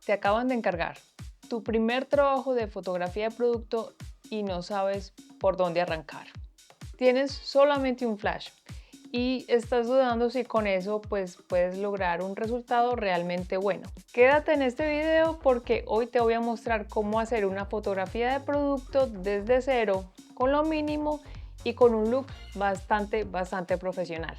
Te acaban de encargar tu primer trabajo de fotografía de producto y no sabes por dónde arrancar. Tienes solamente un flash y estás dudando si con eso pues puedes lograr un resultado realmente bueno. Quédate en este video porque hoy te voy a mostrar cómo hacer una fotografía de producto desde cero, con lo mínimo y con un look bastante profesional.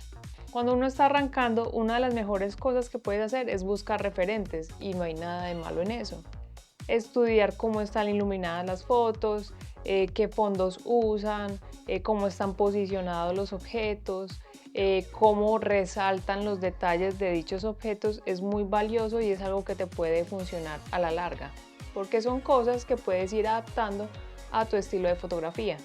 Cuando uno está arrancando, una de las mejores cosas que puedes hacer es buscar referentes y no hay nada de malo en eso. Estudiar cómo están iluminadas las fotos, qué fondos usan, cómo están posicionados los objetos, cómo resaltan los detalles de dichos objetos es muy valioso y es algo que te puede funcionar a la larga, porque son cosas que puedes ir adaptando a tu estilo de fotografía.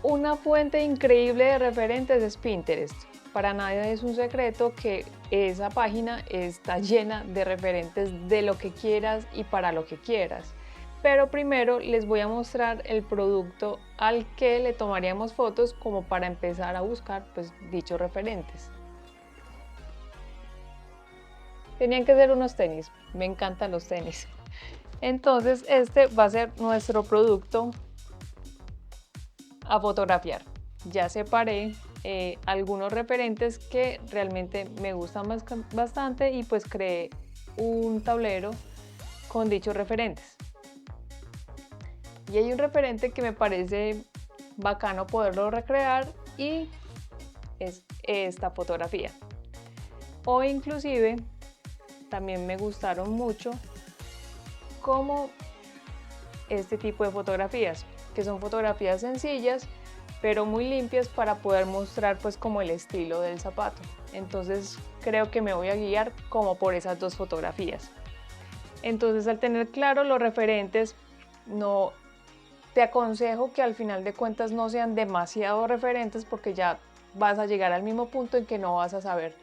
Una fuente increíble de referentes es Pinterest. Para nadie es un secreto que esa página está llena de referentes de lo que quieras y para lo que quieras. Pero primero les voy a mostrar el producto al que le tomaríamos fotos como para empezar a buscar pues dichos referentes. Tenían que ser unos tenis, me encantan los tenis. Entonces este va a ser nuestro producto a fotografiar. Ya separé algunos referentes que realmente me gustan bastante y pues creé un tablero con dichos referentes. Y hay un referente que me parece bacano poderlo recrear y es esta fotografía. O inclusive también me gustaron mucho como este tipo de fotografías, que son fotografías sencillas pero muy limpias para poder mostrar pues como el estilo del zapato. Entonces creo que me voy a guiar como por esas dos fotografías. Entonces al tener claro los referentes, no te aconsejo que al final de cuentas no sean demasiado referentes porque ya vas a llegar al mismo punto en que no vas a saber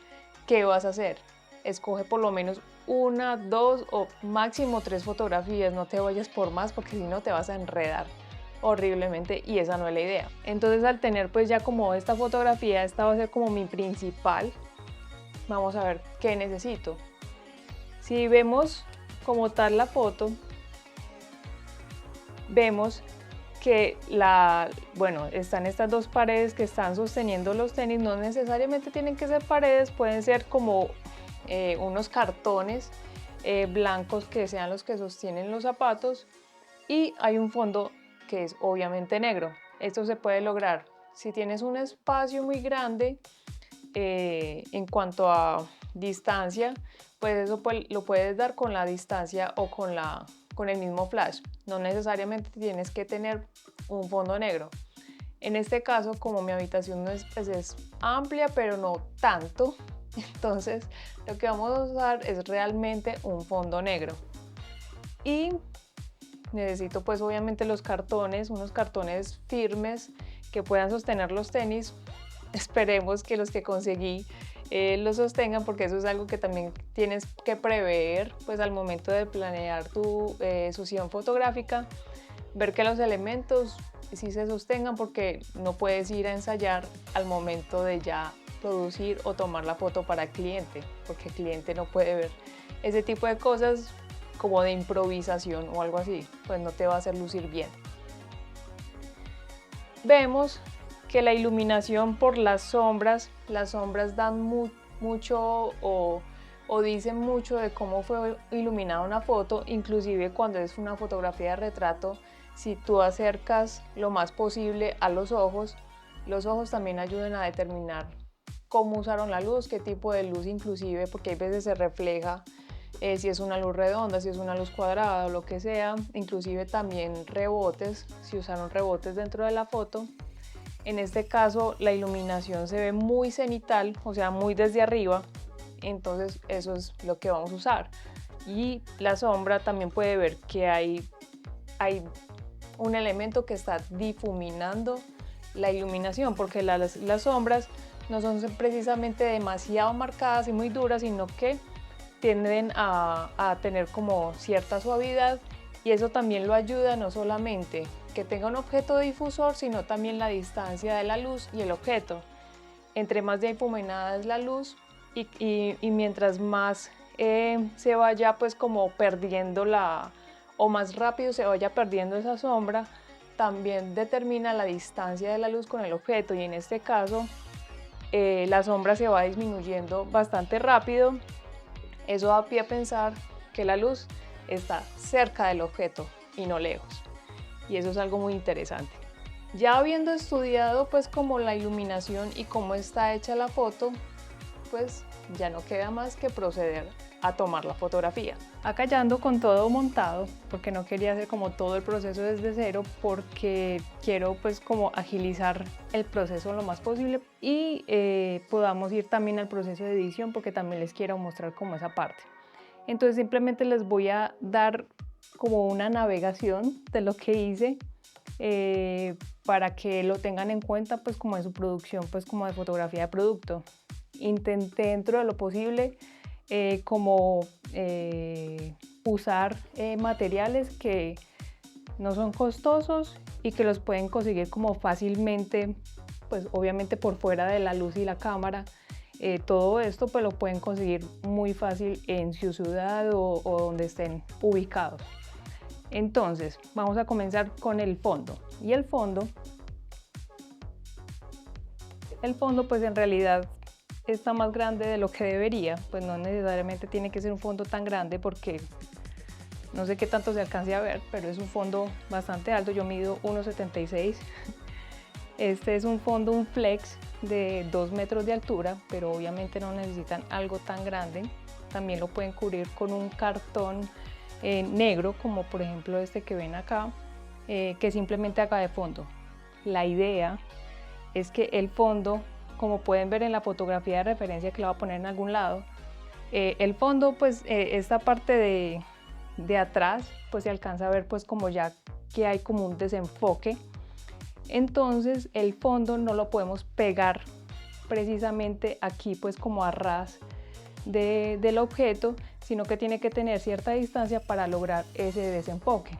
qué vas a hacer. Escoge por lo menos una, dos o máximo tres fotografías, no te vayas por más porque si no te vas a enredar horriblemente y esa no es la idea. Entonces al tener pues ya como esta fotografía, esta va a ser como mi principal. Vamos a ver qué necesito. Si vemos como tal la foto, vemos que están estas dos paredes que están sosteniendo los tenis. No necesariamente tienen que ser paredes, pueden ser como unos cartones blancos que sean los que sostienen los zapatos y hay un fondo que es obviamente negro. Esto se puede lograr si tienes un espacio muy grande en cuanto a distancia, pues eso lo puedes dar con la distancia o con el mismo flash. No necesariamente tienes que tener un fondo negro. En este caso, como mi habitación no es, pues es amplia, pero no tanto, entonces lo que vamos a usar es realmente un fondo negro. Y necesito pues obviamente los cartones, unos cartones firmes que puedan sostener los tenis. Esperemos que los que conseguí los sostengan porque eso es algo que también tienes que prever pues al momento de planear tu sesión fotográfica, ver que los elementos sí se sostengan porque no puedes ir a ensayar al momento de ya producir o tomar la foto para el cliente porque el cliente no puede ver ese tipo de cosas como de improvisación o algo así, pues no te va a hacer lucir bien. Vemos que la iluminación por las sombras dan mucho o dicen mucho de cómo fue iluminada una foto, inclusive cuando es una fotografía de retrato, si tú acercas lo más posible a los ojos también ayudan a determinar cómo usaron la luz, qué tipo de luz inclusive, porque hay veces se refleja si es una luz redonda, si es una luz cuadrada o lo que sea, inclusive también rebotes, si usaron rebotes dentro de la foto. En este caso la iluminación se ve muy cenital, o sea muy desde arriba, entonces eso es lo que vamos a usar. Y la sombra también puede ver que hay un elemento que está difuminando la iluminación, porque las sombras no son precisamente demasiado marcadas y muy duras, sino que tienden a tener como cierta suavidad y eso también lo ayuda no solamente que tenga un objeto difusor, sino también la distancia de la luz y el objeto. Entre más difuminada es la luz y mientras más se vaya pues como perdiendo o más rápido se vaya perdiendo esa sombra, también determina la distancia de la luz con el objeto, y en este caso la sombra se va disminuyendo bastante rápido. Eso da pie a pensar que la luz está cerca del objeto y no lejos, y eso es algo muy interesante. Ya habiendo estudiado pues como la iluminación y cómo está hecha la foto, pues ya no queda más que proceder a tomar la fotografía. Acá ya ando con todo montado porque no quería hacer como todo el proceso desde cero, porque quiero pues como agilizar el proceso lo más posible y podamos ir también al proceso de edición, porque también les quiero mostrar como esa parte. Entonces simplemente les voy a dar como una navegación de lo que hice para que lo tengan en cuenta pues como en su producción pues como de fotografía de producto. Intenté dentro de lo posible usar materiales que no son costosos y que los pueden conseguir como fácilmente, pues obviamente por fuera de la luz y la cámara. Todo esto pues lo pueden conseguir muy fácil en su ciudad o donde estén ubicados. Entonces vamos a comenzar con el fondo. Y el fondo pues en realidad está más grande de lo que debería, pues no necesariamente tiene que ser un fondo tan grande, porque no sé qué tanto se alcance a ver, pero es un fondo bastante alto. Yo mido 1,76. Este es un fondo, un flex de 2 metros de altura, pero obviamente no necesitan algo tan grande. También lo pueden cubrir con un cartón negro, como por ejemplo este que ven acá, que simplemente haga de fondo. La idea es que el fondo, como pueden ver en la fotografía de referencia que la voy a poner en algún lado, el fondo pues esta parte de atrás pues se alcanza a ver pues como ya que hay como un desenfoque. Entonces el fondo no lo podemos pegar precisamente aquí pues como a ras del objeto, sino que tiene que tener cierta distancia para lograr ese desenfoque.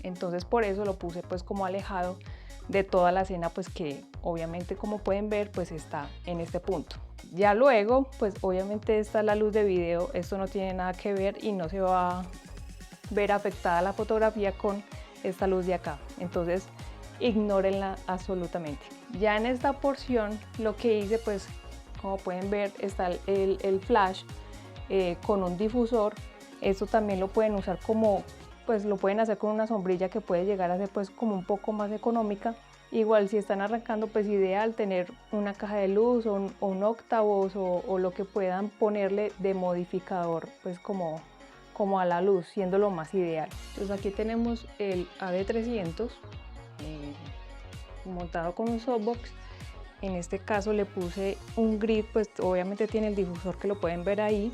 Entonces por eso lo puse pues como alejado de toda la escena, pues que obviamente como pueden ver pues está en este punto. Ya luego pues obviamente está la luz de video, esto no tiene nada que ver y no se va a ver afectada la fotografía con esta luz de acá, entonces ignórenla absolutamente. Ya en esta porción lo que hice pues como pueden ver está el flash con un difusor. Esto también lo pueden usar como, pues lo pueden hacer con una sombrilla que puede llegar a ser pues como un poco más económica. Igual si están arrancando pues ideal tener una caja de luz o un octavos o lo que puedan ponerle de modificador pues como a la luz, siendo lo más ideal. Entonces aquí tenemos el AD300 montado con un softbox. En este caso le puse un grid, pues obviamente tiene el difusor que lo pueden ver ahí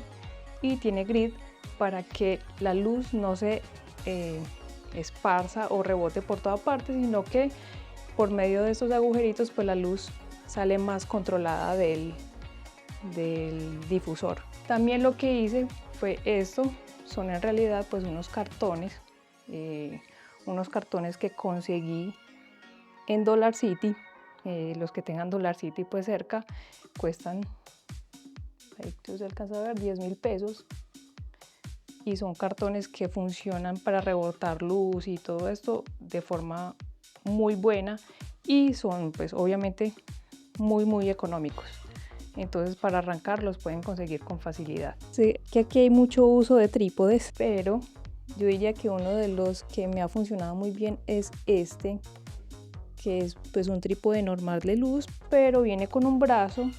y tiene grid para que la luz no se esparza o rebote por toda parte, sino que por medio de estos agujeritos pues la luz sale más controlada del difusor. También lo que hice fue esto, son en realidad pues unos cartones que conseguí en Dollar City. Los que tengan Dollar City pues cerca cuestan, ahí se alcanza a ver, 10.000 pesos, y son cartones que funcionan para rebotar luz y todo esto de forma muy buena, y son pues obviamente muy económicos. Entonces para arrancar los pueden conseguir con facilidad. Sé que aquí hay mucho uso de trípodes, pero yo diría que uno de los que me ha funcionado muy bien es este, que es pues un trípode normal de luz, pero viene con un brazo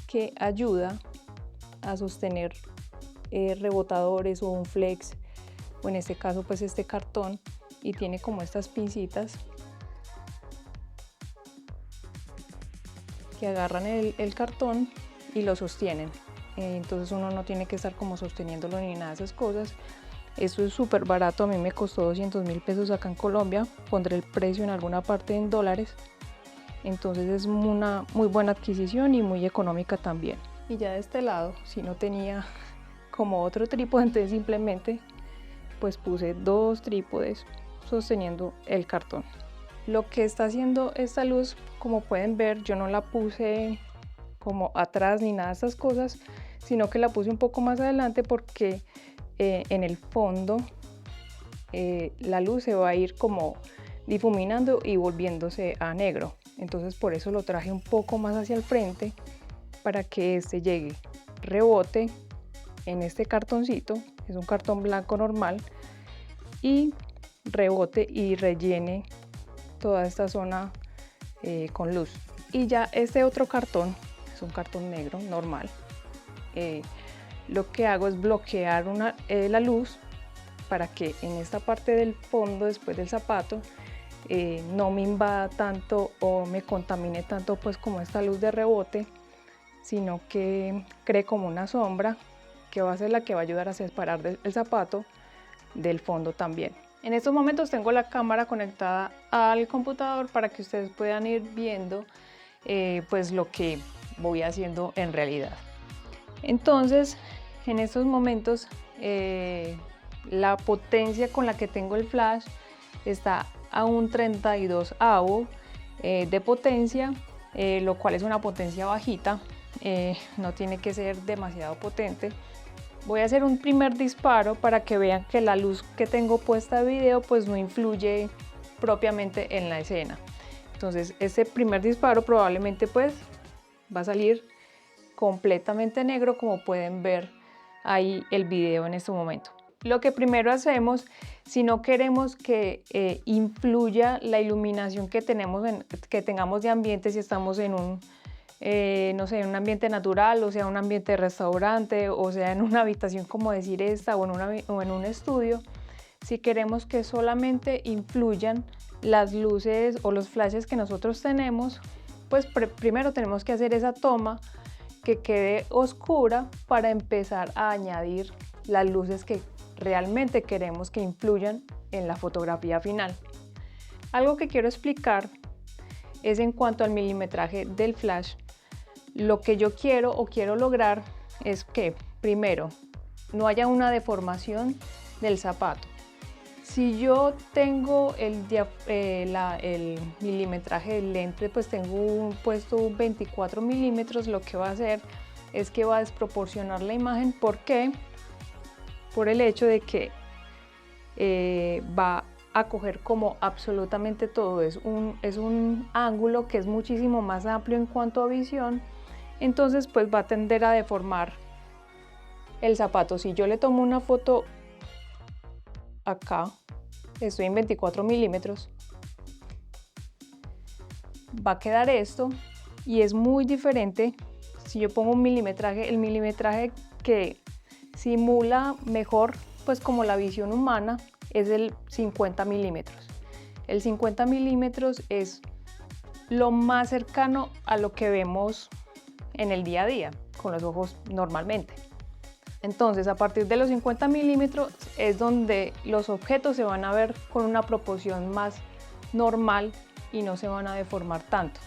que ayuda a sostener rebotadores o un flex, o en este caso pues este cartón, y tiene como estas pincitas que agarran el cartón y lo sostienen. Entonces uno no tiene que estar como sosteniéndolo ni nada de esas cosas. Esto es súper barato, a mí me costó 200.000 pesos acá en Colombia, pondré el precio en alguna parte en dólares. Entonces es una muy buena adquisición y muy económica también. Y ya de este lado, si no tenía como otro trípode, entonces simplemente pues puse 2 trípodes sosteniendo el cartón. Lo que está haciendo esta luz, como pueden ver, yo no la puse como atrás ni nada de estas cosas, sino que la puse un poco más adelante porque en el fondo la luz se va a ir como difuminando y volviéndose a negro. Entonces por eso lo traje un poco más hacia el frente para que este llegue, rebote en este cartoncito, es un cartón blanco normal, y rebote y rellene toda esta zona con luz. Y ya este otro cartón es un cartón negro normal. Lo que hago es bloquear la luz para que en esta parte del fondo, después del zapato, no me invada tanto o me contamine tanto pues como esta luz de rebote, sino que cree como una sombra que va a ser la que va a ayudar a separar el zapato del fondo también. En estos momentos tengo la cámara conectada al computador para que ustedes puedan ir viendo pues lo que voy haciendo en realidad. Entonces, en estos momentos la potencia con la que tengo el flash está a un 32avo de potencia, lo cual es una potencia bajita, no tiene que ser demasiado potente. Voy a hacer un primer disparo para que vean que la luz que tengo puesta de video pues no influye propiamente en la escena. Entonces este primer disparo probablemente pues va a salir completamente negro, como pueden ver ahí el video en este momento. Lo que primero hacemos, si no queremos que influya la iluminación que tengamos de ambiente, si estamos en un no sé, en un ambiente natural, o sea, un ambiente de restaurante, o sea, en una habitación como decir esta, o en un estudio, si queremos que solamente influyan las luces o los flashes que nosotros tenemos, pues primero tenemos que hacer esa toma que quede oscura para empezar a añadir las luces que realmente queremos que influyan en la fotografía final. Algo que quiero explicar es en cuanto al milimetraje del flash. Lo que yo quiero o quiero lograr es que primero no haya una deformación del zapato. Si yo tengo el milimetraje del lente, pues tengo puesto un 24 milímetros, lo que va a hacer es que va a desproporcionar la imagen. ¿Por qué? Por el hecho de que va a coger como absolutamente todo, es un ángulo que es muchísimo más amplio en cuanto a visión, entonces pues va a tender a deformar el zapato. Si yo le tomo una foto acá, estoy en 24 milímetros, va a quedar esto, y es muy diferente si yo pongo un milimetraje, el milimetraje que simula mejor pues como la visión humana es el 50 milímetros. El 50 milímetros es lo más cercano a lo que vemos en el día a día con los ojos normalmente. Entonces, a partir de los 50 milímetros es donde los objetos se van a ver con una proporción más normal y no se van a deformar tanto.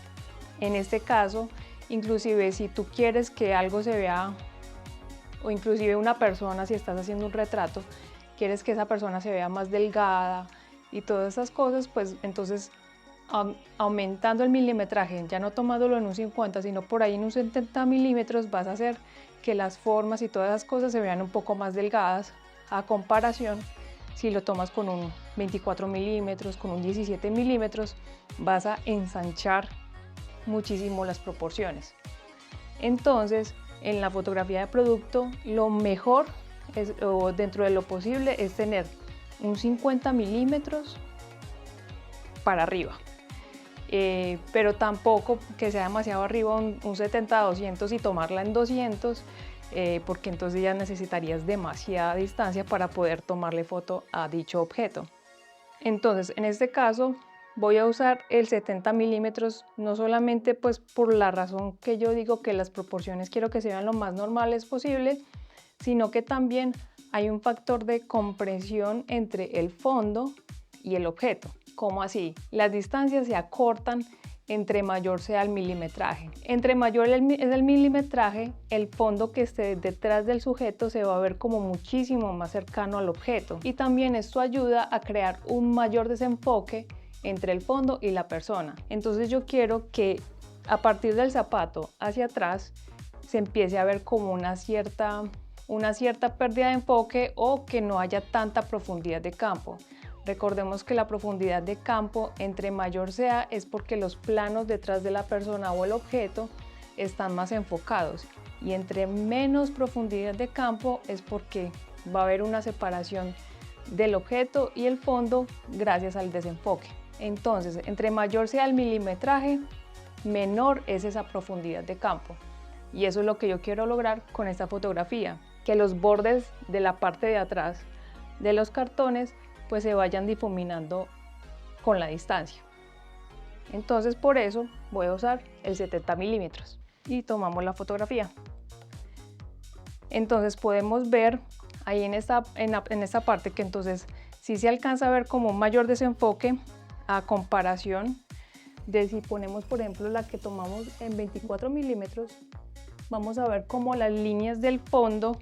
En este caso, inclusive si tú quieres que algo se vea, o inclusive una persona, si estás haciendo un retrato, quieres que esa persona se vea más delgada y todas esas cosas, pues entonces aumentando el milimetraje, ya no tomándolo en un 50, sino por ahí en un 70 milímetros, vas a hacer que las formas y todas esas cosas se vean un poco más delgadas a comparación si lo tomas con un 24 milímetros, con un 17 milímetros, vas a ensanchar muchísimo las proporciones. Entonces, en la fotografía de producto, lo mejor o dentro de lo posible es tener un 50 milímetros para arriba, pero tampoco que sea demasiado arriba, un 70-200 y tomarla en 200, porque entonces ya necesitarías demasiada distancia para poder tomarle foto a dicho objeto. Entonces, en este caso voy a usar el 70 milímetros, no solamente pues por la razón que yo digo que las proporciones quiero que se vean lo más normales posible, sino que también hay un factor de compresión entre el fondo y el objeto. ¿Cómo así? Las distancias se acortan entre mayor sea el milimetraje. Entre mayor es el milimetraje, el fondo que esté detrás del sujeto se va a ver como muchísimo más cercano al objeto, y también esto ayuda a crear un mayor desenfoque entre el fondo y la persona. Entonces yo quiero que a partir del zapato hacia atrás se empiece a ver como una cierta pérdida de enfoque o que no haya tanta profundidad de campo. Recordemos que la profundidad de campo, entre mayor sea, es porque los planos detrás de la persona o el objeto están más enfocados, y entre menos profundidad de campo es porque va a haber una separación del objeto y el fondo gracias al desenfoque. Entonces, entre mayor sea el milimetraje, menor es esa profundidad de campo. Y eso es lo que yo quiero lograr con esta fotografía, que los bordes de la parte de atrás de los cartones pues se vayan difuminando con la distancia. Entonces por eso voy a usar el 70 milímetros y tomamos la fotografía. Entonces podemos ver ahí en esta parte que entonces sí se alcanza a ver como un mayor desenfoque a comparación de si ponemos por ejemplo la que tomamos en 24 milímetros. Vamos a ver cómo las líneas del fondo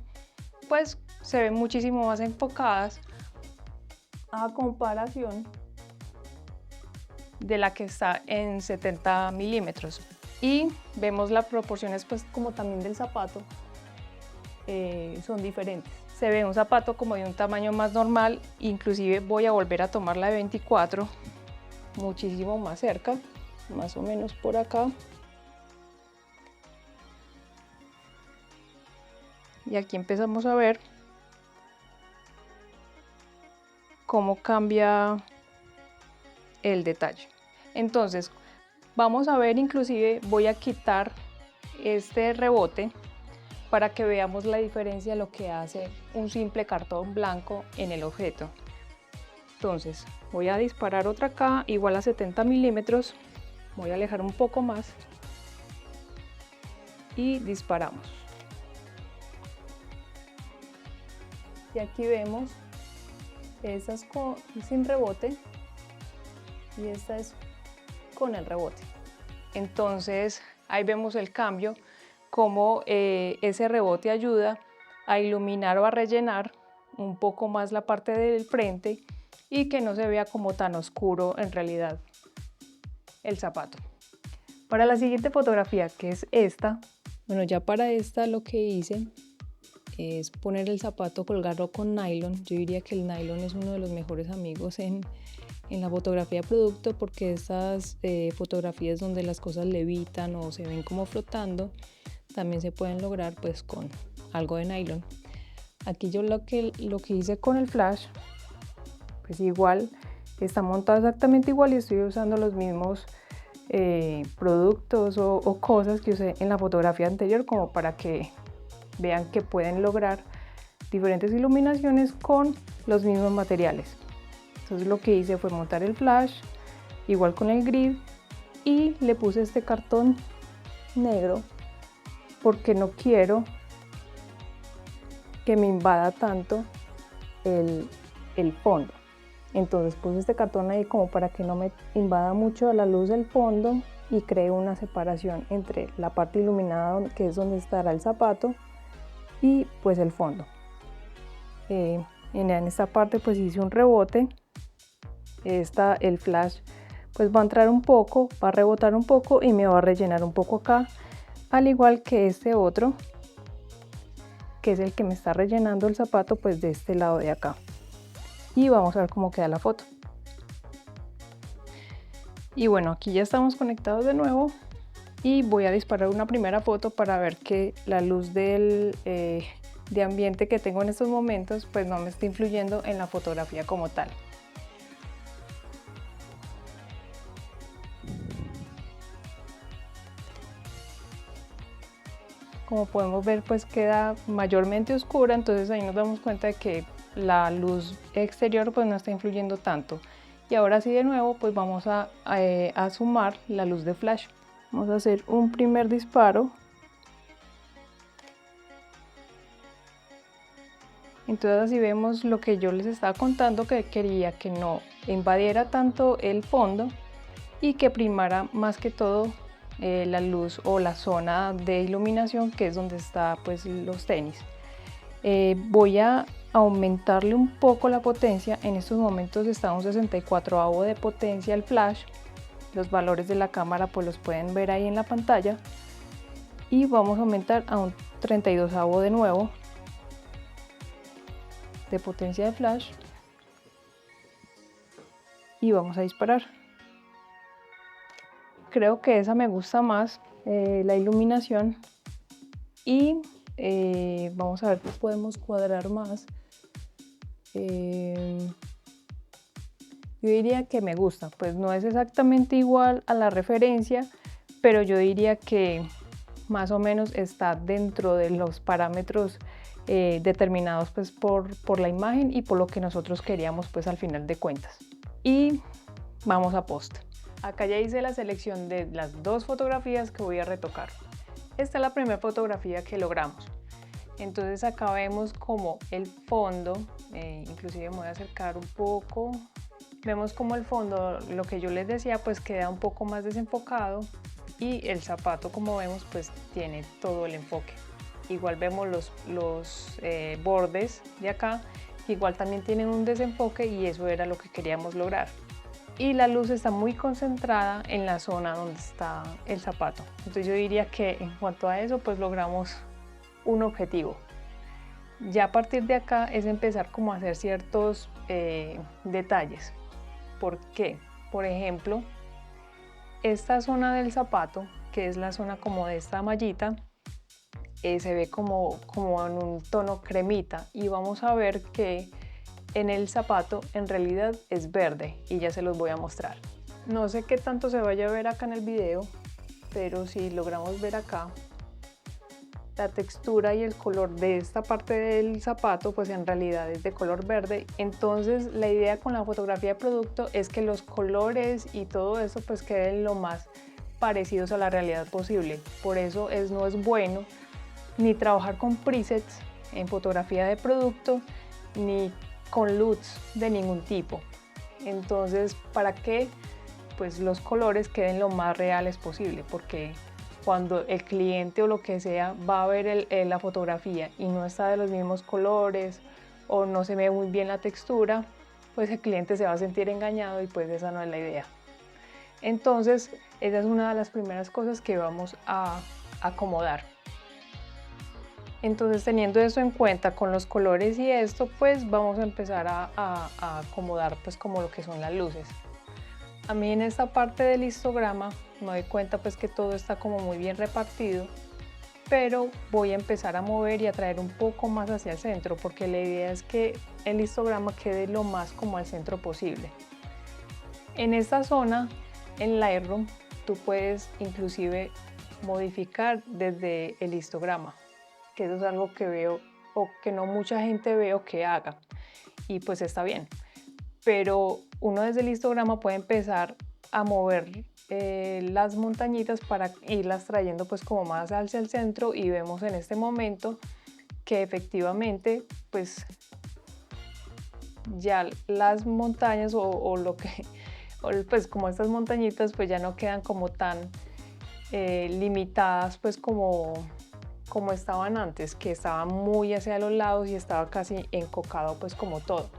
pues se ven muchísimo más enfocadas a comparación de la que está en 70 milímetros. Y vemos las proporciones pues como también del zapato son diferentes. Se ve un zapato como de un tamaño más normal, inclusive voy a volver a tomar la de 24, muchísimo más cerca, más o menos por acá. Y aquí empezamos a ver cómo cambia el detalle. Entonces vamos a ver, inclusive voy a quitar este rebote para que veamos la diferencia de lo que hace un simple cartón blanco en el objeto. Entonces voy a disparar otra acá igual a 70 milímetros, voy a alejar un poco más y disparamos. Y aquí vemos, esta es sin rebote y esta es con el rebote. Entonces ahí vemos el cambio, cómo ese rebote ayuda a iluminar o a rellenar un poco más la parte del frente y que no se vea como tan oscuro en realidad el zapato. Para la siguiente fotografía, que es esta, bueno, ya para esta lo que hice es poner el zapato, colgarlo con nylon. Yo diría que el nylon es uno de los mejores amigos en la fotografía de producto, porque estas fotografías donde las cosas levitan o se ven como flotando también se pueden lograr pues con algo de nylon. Aquí yo lo que hice con el flash, pues igual está montado exactamente igual y estoy usando los mismos productos o cosas que usé en la fotografía anterior, como para que vean que pueden lograr diferentes iluminaciones con los mismos materiales. Entonces lo que hice fue montar el flash igual con el grid y le puse este cartón negro porque no quiero que me invada tanto el fondo. Entonces puse este cartón ahí como para que no me invada mucho la luz del fondo y cree una separación entre la parte iluminada, que es donde estará el zapato, y pues el fondo. En esta parte pues hice un rebote. El flash pues va a entrar un poco, va a rebotar un poco y me va a rellenar un poco acá, al igual que este otro, que es el que me está rellenando el zapato pues de este lado de acá. Y vamos a ver cómo queda la foto. Y bueno, aquí ya estamos conectados de nuevo y voy a disparar una primera foto para ver que la luz de ambiente que tengo en estos momentos pues no me está influyendo en la fotografía como tal. Como podemos ver pues queda mayormente oscura, entonces ahí nos damos cuenta de que la luz exterior pues no está influyendo tanto. Y ahora sí, de nuevo pues vamos a sumar la luz de flash. Vamos a hacer un primer disparo. Entonces así vemos lo que yo les estaba contando, que quería que no invadiera tanto el fondo y que primara más que todo la luz o la zona de iluminación, que es donde está pues los tenis. Voy a aumentarle un poco la potencia. En estos momentos está a un 64avo de potencia el flash. Los valores de la cámara pues los pueden ver ahí en la pantalla. y vamos a aumentar a un 32avo de nuevo de potencia de flash y vamos a disparar. Creo que esa me gusta más, la iluminación, y vamos a ver si podemos cuadrar más. Yo diría que me gusta, pues no es exactamente igual a la referencia, pero yo diría que más o menos está dentro de los parámetros determinados pues por la imagen y por lo que nosotros queríamos pues al final de cuentas. Y vamos a post. Acá ya hice la selección de las dos fotografías que voy a retocar. Esta es la primera fotografía que logramos. Entonces acá vemos como el fondo, inclusive me voy a acercar un poco. Vemos como el fondo, lo que yo les decía, pues queda un poco más desenfocado y el zapato, como vemos, pues tiene todo el enfoque. Igual vemos los bordes de acá, que igual también tienen un desenfoque y eso era lo que queríamos lograr. Y la luz está muy concentrada en la zona donde está el zapato. Entonces yo diría que en cuanto a eso, pues logramos un objetivo. Ya a partir de acá es empezar como a hacer ciertos detalles. ¿Por qué? Por ejemplo, esta zona del zapato, que es la zona como de esta mallita, se ve como en un tono cremita, y vamos a ver que en el zapato en realidad es verde, y ya se los voy a mostrar. No sé qué tanto se vaya a ver acá en el video, pero si logramos ver acá la textura y el color de esta parte del zapato, pues en realidad es de color verde. Entonces la idea con la fotografía de producto es que los colores y todo eso pues queden lo más parecidos a la realidad posible. Por eso no es bueno ni trabajar con presets en fotografía de producto ni con LUTs de ningún tipo. Entonces, ¿para qué? Pues los colores queden lo más reales posible, porque cuando el cliente o lo que sea va a ver la fotografía y no está de los mismos colores o no se ve muy bien la textura, pues el cliente se va a sentir engañado y pues esa no es la idea. Entonces, esa es una de las primeras cosas que vamos a acomodar. Entonces, teniendo eso en cuenta con los colores y esto, pues vamos a empezar a acomodar pues como lo que son las luces. A mí en esta parte del histograma me doy cuenta pues que todo está como muy bien repartido, pero voy a empezar a mover y a traer un poco más hacia el centro, porque la idea es que el histograma quede lo más como al centro posible. En esta zona, en Lightroom, tú puedes inclusive modificar desde el histograma, que eso es algo que veo o que no mucha gente veo que haga, y pues está bien. Pero uno desde el histograma puede empezar a mover las montañitas para irlas trayendo pues como más hacia el centro, y vemos en este momento que efectivamente pues ya las montañas pues como estas montañitas pues ya no quedan como tan limitadas pues como estaban antes, que estaban muy hacia los lados y estaba casi encocado pues como todo.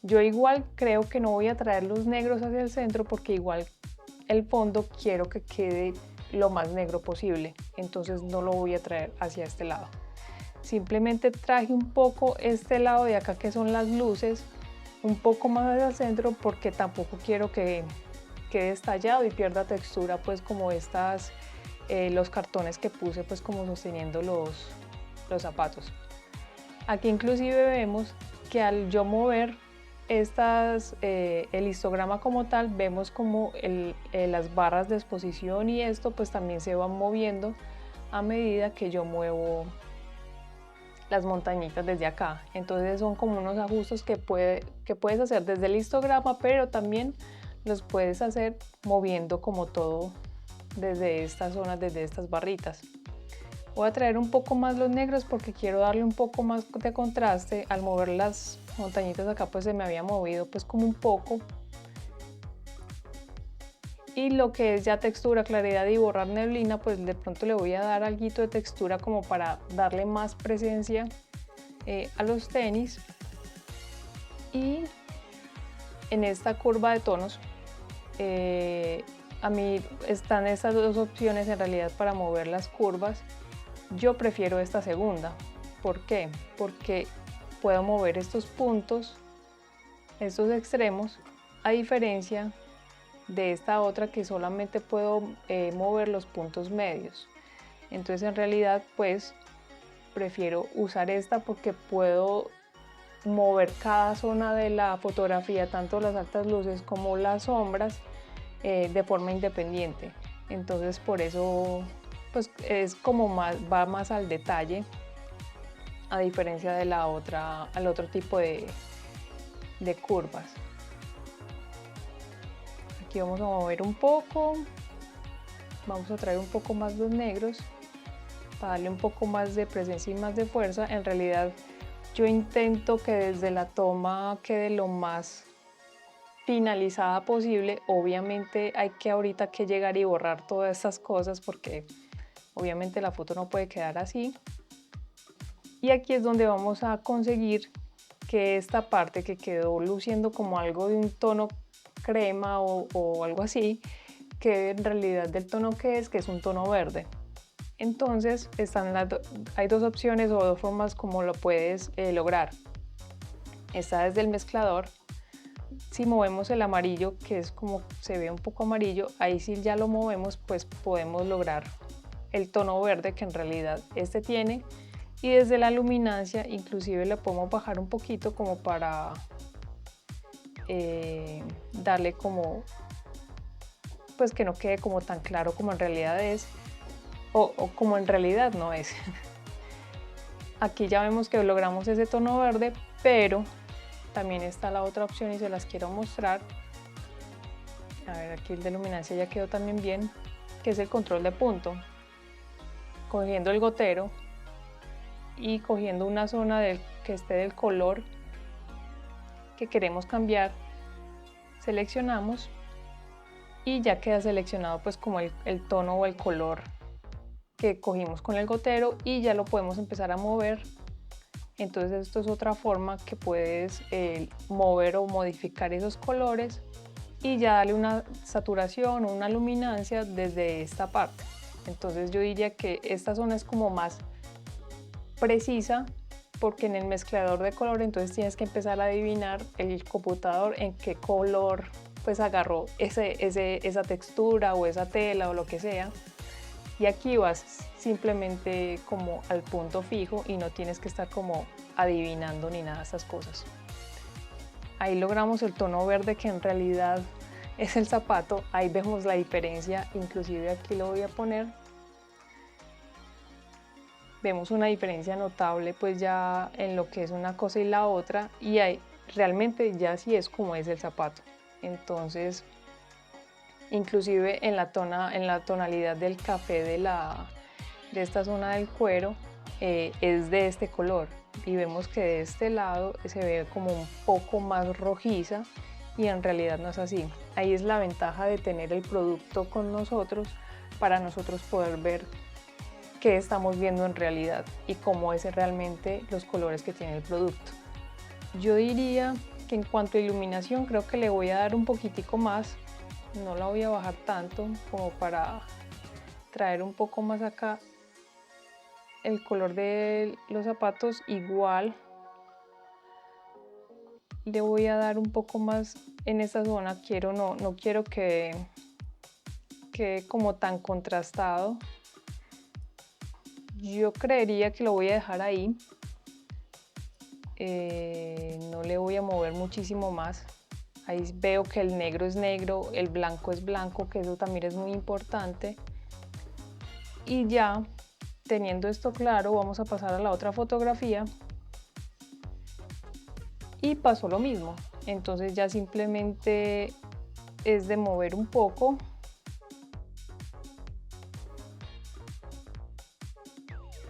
Yo igual creo que no voy a traer los negros hacia el centro, porque igual el fondo quiero que quede lo más negro posible, entonces no lo voy a traer hacia este lado. Simplemente traje un poco este lado de acá, que son las luces, un poco más hacia el centro, porque tampoco quiero que quede estallado y pierda textura pues como los cartones que puse pues como sosteniendo los zapatos. Aquí inclusive vemos que al yo mover el histograma como tal, vemos como las barras de exposición y esto pues también se van moviendo a medida que yo muevo las montañitas desde acá. Entonces son como unos ajustes que puedes hacer desde el histograma, pero también los puedes hacer moviendo como todo desde estas zonas, desde estas barritas. Voy a traer un poco más los negros porque quiero darle un poco más de contraste. Al mover las montañitas acá pues se me había movido pues como un poco. Y lo que es ya textura, claridad y borrar neblina, pues de pronto le voy a dar algo de textura como para darle más presencia a los tenis. Y en esta curva de tonos a mí están estas dos opciones en realidad para mover las curvas. Yo prefiero esta segunda. ¿Por qué? Porque puedo mover estos puntos, estos extremos, a diferencia de esta otra que solamente puedo mover los puntos medios. Entonces en realidad pues prefiero usar esta porque puedo mover cada zona de la fotografía, tanto las altas luces como las sombras, de forma independiente. Entonces por eso pues es como más, va más al detalle, a diferencia de la otra, al otro tipo de curvas. Aquí vamos a mover un poco, vamos a traer un poco más los negros para darle un poco más de presencia y más de fuerza. En realidad yo intento que desde la toma quede lo más finalizada posible. Obviamente hay que ahorita que llegar y borrar todas estas cosas porque obviamente la foto no puede quedar así. Y aquí es donde vamos a conseguir que esta parte que quedó luciendo como algo de un tono crema o algo así, que en realidad del tono que es un tono verde. Entonces hay dos opciones o dos formas como lo puedes lograr. Está desde el mezclador. Si movemos el amarillo, que es como se ve un poco amarillo, ahí si ya lo movemos pues podemos lograr el tono verde que en realidad este tiene. Y desde la luminancia inclusive le podemos bajar un poquito como para darle como, pues que no quede como tan claro como en realidad es o como en realidad no es. Aquí ya vemos que logramos ese tono verde, pero también está la otra opción y se las quiero mostrar. A ver, aquí el de luminancia ya quedó también bien, que es el control de punto. Cogiendo el gotero y cogiendo una zona que esté del color que queremos cambiar, seleccionamos y ya queda seleccionado pues como el tono o el color que cogimos con el gotero y ya lo podemos empezar a mover. Entonces esto es otra forma que puedes mover o modificar esos colores y ya darle una saturación o una luminancia desde esta parte. Entonces yo diría que esta zona es como más precisa porque en el mezclador de color entonces tienes que empezar a adivinar el computador en qué color pues agarró esa textura o esa tela o lo que sea. Y aquí vas simplemente como al punto fijo y no tienes que estar como adivinando ni nada de estas cosas. Ahí logramos el tono verde que en realidad es el zapato. Ahí vemos la diferencia, inclusive aquí lo voy a poner. Vemos una diferencia notable pues ya en lo que es una cosa y la otra y ahí realmente ya sí es como es el zapato. Entonces inclusive en la tonalidad del café de esta zona del cuero es de este color y vemos que de este lado se ve como un poco más rojiza y en realidad no es así. Ahí es la ventaja de tener el producto con nosotros para nosotros poder ver qué estamos viendo en realidad y cómo es realmente los colores que tiene el producto. Yo diría que en cuanto a iluminación creo que le voy a dar un poquitico más. No la voy a bajar tanto como para traer un poco más acá el color de los zapatos. Igual le voy a dar un poco más en esta zona. No quiero que quede como tan contrastado. Yo creería que lo voy a dejar ahí. No le voy a mover muchísimo más. Ahí veo que el negro es negro, el blanco es blanco, que eso también es muy importante. Y ya teniendo esto claro, vamos a pasar a la otra fotografía. Y pasó lo mismo. Entonces ya simplemente es de mover un poco.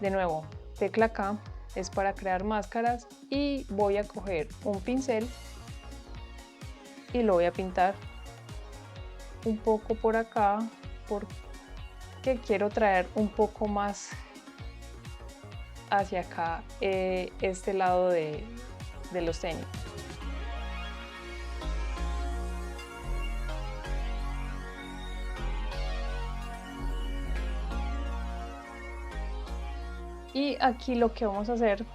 De nuevo, tecla acá es para crear máscaras y voy a coger un pincel y lo voy a pintar un poco por acá porque quiero traer un poco más hacia acá este lado de los tenis. Y aquí lo que vamos a hacer,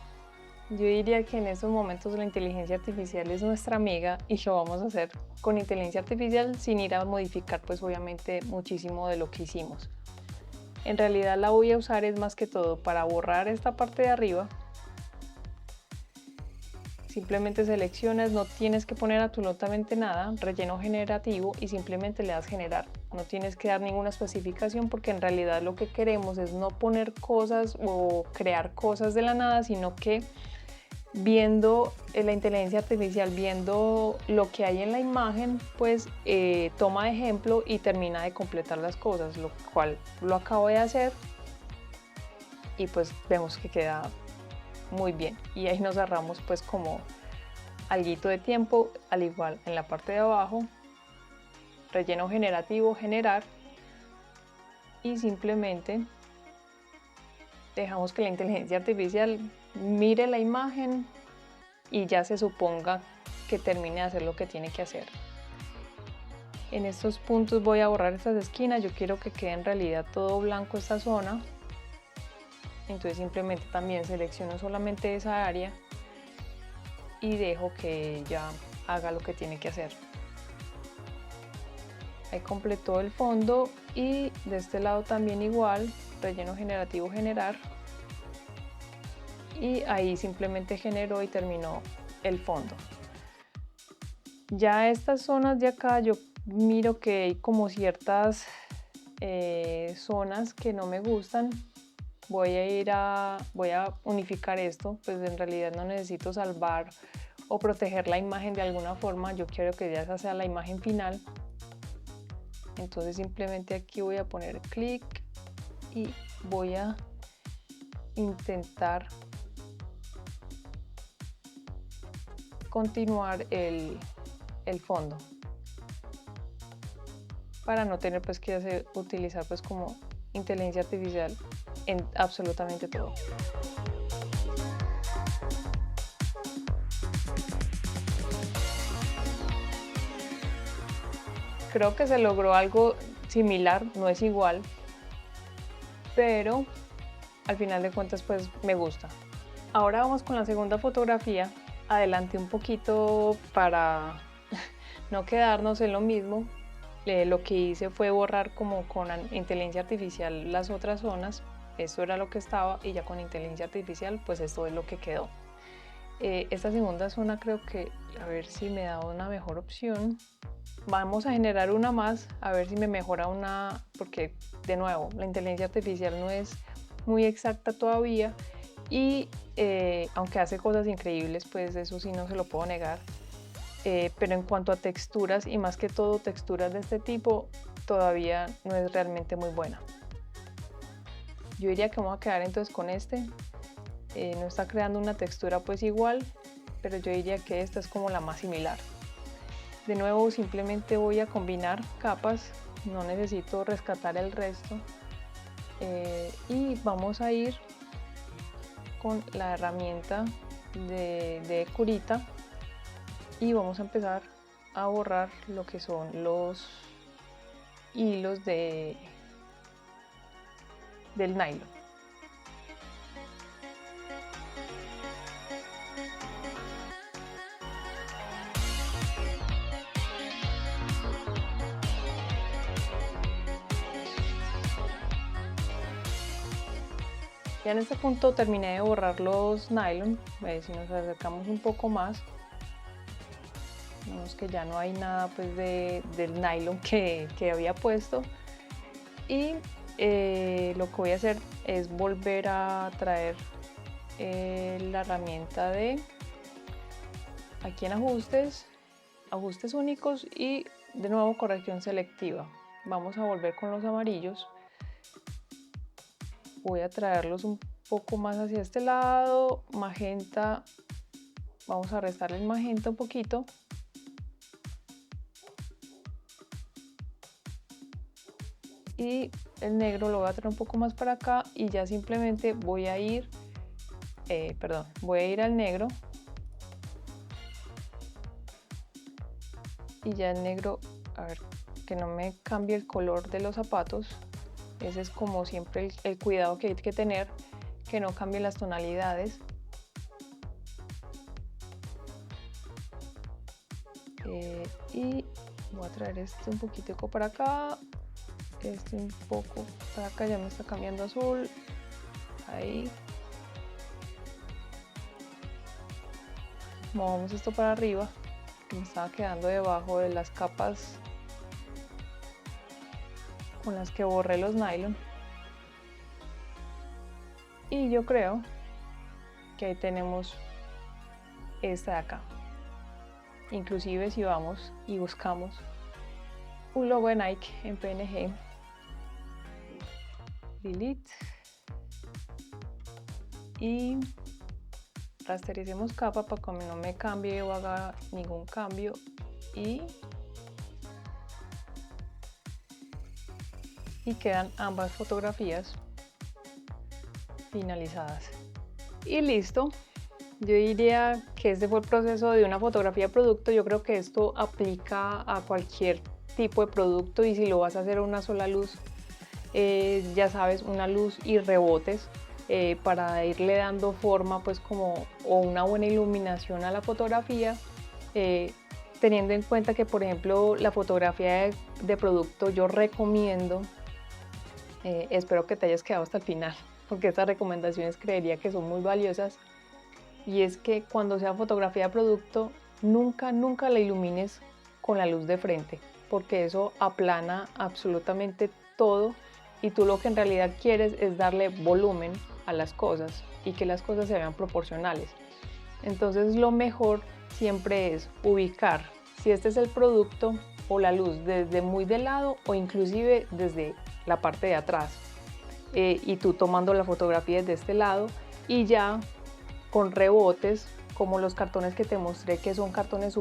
yo diría que en estos momentos la inteligencia artificial es nuestra amiga y lo vamos a hacer con inteligencia artificial sin ir a modificar pues obviamente muchísimo de lo que hicimos. En realidad la voy a usar es más que todo para borrar esta parte de arriba. Simplemente seleccionas, no tienes que poner absolutamente nada, relleno generativo y simplemente le das generar. No tienes que dar ninguna especificación porque en realidad lo que queremos es no poner cosas o crear cosas de la nada, sino que viendo la inteligencia artificial, viendo lo que hay en la imagen, pues toma de ejemplo y termina de completar las cosas, lo cual lo acabo de hacer y pues vemos que queda muy bien. Y ahí nos ahorramos pues como alguito de tiempo, al igual en la parte de abajo, relleno generativo, generar, y simplemente dejamos que la inteligencia artificial mire la imagen y ya se suponga que termine de hacer lo que tiene que hacer. En estos puntos voy a borrar estas esquinas, yo quiero que quede en realidad todo blanco esta zona, entonces simplemente también selecciono solamente esa área y dejo que ya haga lo que tiene que hacer. Ahí completó el fondo y de este lado también igual, relleno generativo, generar, y ahí simplemente generó y terminó el fondo. Ya estas zonas de acá yo miro que hay como ciertas zonas que no me gustan. Voy a unificar esto, pues en realidad no necesito salvar o proteger la imagen de alguna forma, yo quiero que ya esa sea la imagen final. Entonces simplemente aquí voy a poner clic y voy a intentar continuar el fondo para no tener pues que utilizar pues como inteligencia artificial en absolutamente todo. Creo que se logró algo similar, no es igual, pero al final de cuentas pues me gusta. Ahora vamos con la segunda fotografía. Adelanté un poquito para no quedarnos en lo mismo. Lo que hice fue borrar como con inteligencia artificial las otras zonas. Esto era lo que estaba y ya con inteligencia artificial pues esto es lo que quedó. Esta segunda zona creo que, a ver si me da una mejor opción. Vamos a generar una más, a ver si me mejora una, porque de nuevo, la inteligencia artificial no es muy exacta todavía y aunque hace cosas increíbles, pues eso sí no se lo puedo negar. Pero en cuanto a texturas y más que todo texturas de este tipo, todavía no es realmente muy buena. Yo diría que vamos a quedar entonces con este. No está creando una textura pues igual, pero yo diría que esta es como la más similar. De nuevo simplemente voy a combinar capas, no necesito rescatar el resto, y vamos a ir con la herramienta de curita y vamos a empezar a borrar lo que son los hilos del nylon. Ya en este punto terminé de borrar los nylon. Si nos acercamos un poco más, vemos que ya no hay nada pues del nylon que había puesto. Y lo que voy a hacer es volver a traer la herramienta de aquí en ajustes, ajustes únicos y de nuevo corrección selectiva. Vamos a volver con los amarillos. Voy a traerlos un poco más hacia este lado, magenta, vamos a restarle el magenta un poquito. Y el negro lo voy a traer un poco más para acá y ya simplemente voy a ir, voy a ir al negro. Y ya el negro, a ver, que no me cambie el color de los zapatos. Ese es como siempre el cuidado que hay que tener, que no cambien las tonalidades. Y voy a traer este un poquitico para acá, este un poco para acá, ya me está cambiando azul, ahí. Movamos esto para arriba, que me estaba quedando debajo de las capas con las que borré los nylon. Y yo creo que ahí tenemos esta de acá. Inclusive si vamos y buscamos un logo de Nike en PNG, delete, y rastericemos capa para que no me cambie o haga ningún cambio, y quedan ambas fotografías finalizadas. Y listo. Yo diría que este fue el proceso de una fotografía producto. Yo creo que esto aplica a cualquier tipo de producto, y si lo vas a hacer a una sola luz, ya sabes, una luz y rebotes para irle dando forma, pues como, o una buena iluminación a la fotografía, teniendo en cuenta que, por ejemplo, la fotografía de producto yo recomiendo, espero que te hayas quedado hasta el final, porque estas recomendaciones creería que son muy valiosas. Y es que cuando sea fotografía de producto, nunca la ilumines con la luz de frente, porque eso aplana absolutamente todo, y tú lo que en realidad quieres es darle volumen a las cosas y que las cosas se vean proporcionales. Entonces lo mejor siempre es ubicar si este es el producto o la luz desde muy de lado o inclusive desde la parte de atrás, y tú tomando la fotografía desde este lado, y ya con rebotes como los cartones que te mostré, que son cartones,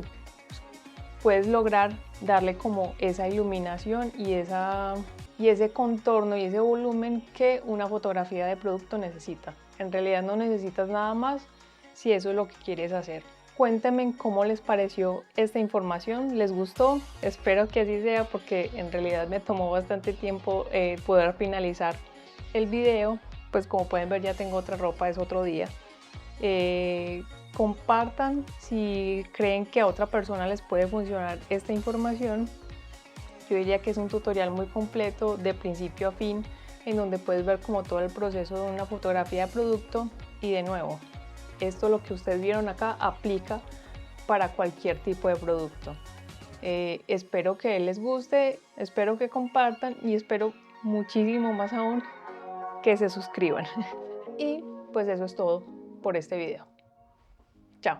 puedes lograr darle como esa iluminación y ese contorno y ese volumen que una fotografía de producto necesita. En realidad no necesitas nada más si eso es lo que quieres hacer. Cuéntenme cómo les pareció esta información, ¿les gustó? Espero que así sea, porque en realidad me tomó bastante tiempo poder finalizar el video. Pues como pueden ver, ya tengo otra ropa, es otro día. Compartan si creen que a otra persona les puede funcionar esta información. Yo diría que es un tutorial muy completo de principio a fin, en donde puedes ver como todo el proceso de una fotografía de producto. Y de nuevo, esto, lo que ustedes vieron acá, aplica para cualquier tipo de producto. Espero que les guste, espero que compartan, y espero muchísimo más aún que se suscriban. Y pues eso es todo por este video. Chao.